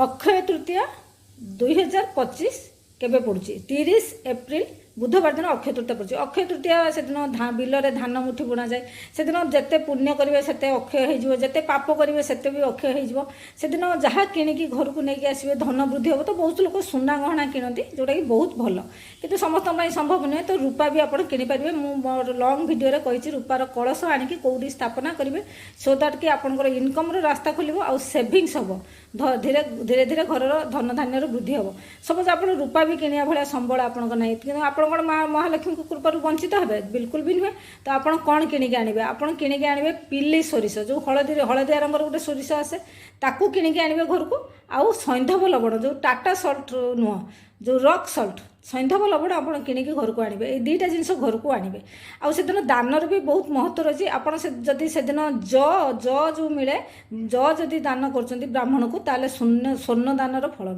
ଅକ୍ଷୟ ତୃତୀୟା 2025 କେବେ ପଡ଼ୁଛି? 30 ଏପ୍ରିଲ ବୁଧବାର ଦିନ ଅକ୍ଷୟ ତୃତୀୟା ପଡ଼ୁଛି। ଅକ୍ଷୟ ତୃତୀୟା ସେଦିନ ବିଲରେ ଧାନ ମୁଠି ବୁଣାଯାଏ। ସେଦିନ ଯେତେ ପୁଣ୍ୟ କରିବେ ସେତେ ଅକ୍ଷୟ ହେଇଯିବ, ଯେତେ ପାପ କରିବେ ସେତେ ବି ଅକ୍ଷୟ ହେଇଯିବ। ସେଦିନ ଯାହା କିଣିକି ଘରକୁ ନେଇକି ଆସିବେ ଧନ ବୃଦ୍ଧି ହେବ। ତ ବହୁତ ଲୋକ ସୁନା ଗହଣା କିଣନ୍ତି, ଯେଉଁଟାକି ବହୁତ ଭଲ, କିନ୍ତୁ ସମସ୍ତଙ୍କ ପାଇଁ ସମ୍ଭବ ନୁହେଁ। ତ ରୂପା ବି ଆପଣ କିଣିପାରିବେ। ମୁଁ ମୋର ଲଙ୍ଗ ଭିଡ଼ିଓରେ କହିଛି ରୂପାର କଳସ ଆଣିକି କେଉଁଠି ସ୍ଥାପନା କରିବେ, ସୋ ଦ୍ୟାଟ୍ କି ଆପଣଙ୍କର ଇନକମ୍ର ରାସ୍ତା ଖୋଲିବ ଆଉ ସେଭିଙ୍ଗସ୍ ହେବ। ଧୀରେ ଧୀରେ ଘରର ଧନ ଧାନ୍ୟର ବୃଦ୍ଧି ହେବ। ସପୋଜ ଆପଣ ରୂପା ବି କିଣିବା ଭଳିଆ ସମ୍ବଳ ଆପଣଙ୍କ ନାହିଁ, କିନ୍ତୁ ଆପଣ କ'ଣ ମହାଲକ୍ଷ୍ମୀଙ୍କ କୃପାରୁ ବଞ୍ଚିତ ହେବେ? ବିଲକୁଲ ବି ନୁହେଁ। ତ ଆପଣ କ'ଣ କିଣିକି ଆଣିବେ? ଆପଣ କିଣିକି ଆଣିବେ ପିଲି ସୋରିଷ, ଯେଉଁ ହଳଦିଆ ରଙ୍ଗର ଗୋଟେ ସୋରିଷ ଆସେ, ତାକୁ କିଣିକି ଆଣିବେ ଘରକୁ। ଆଉ ସୈନ୍ଧବ ଲବଣ, ଯେଉଁ ଟାଟା ସଲ୍ଟ ନୁହଁ, ଯେଉଁ ରକ୍ ସଲ୍ଟ, ସୈନ୍ଧବ ଲବଣ ଆପଣ କିଣିକି ଘରକୁ ଆଣିବେ। ଏଇ ଦୁଇଟା ଜିନିଷ ଘରକୁ ଆଣିବେ। ଆଉ ସେଦିନ ଦାନର ବି ବହୁତ ମହତ୍ଵ ରହିଛି। ଆପଣ ଯଦି ସେଦିନ ଯେଉଁ ମିଳେ, ଯଦି ଦାନ କରୁଛନ୍ତି ବ୍ରାହ୍ମଣକୁ, ତାହେଲେ ସ୍ୱର୍ଣ୍ଣ ଦାନର ଫଳ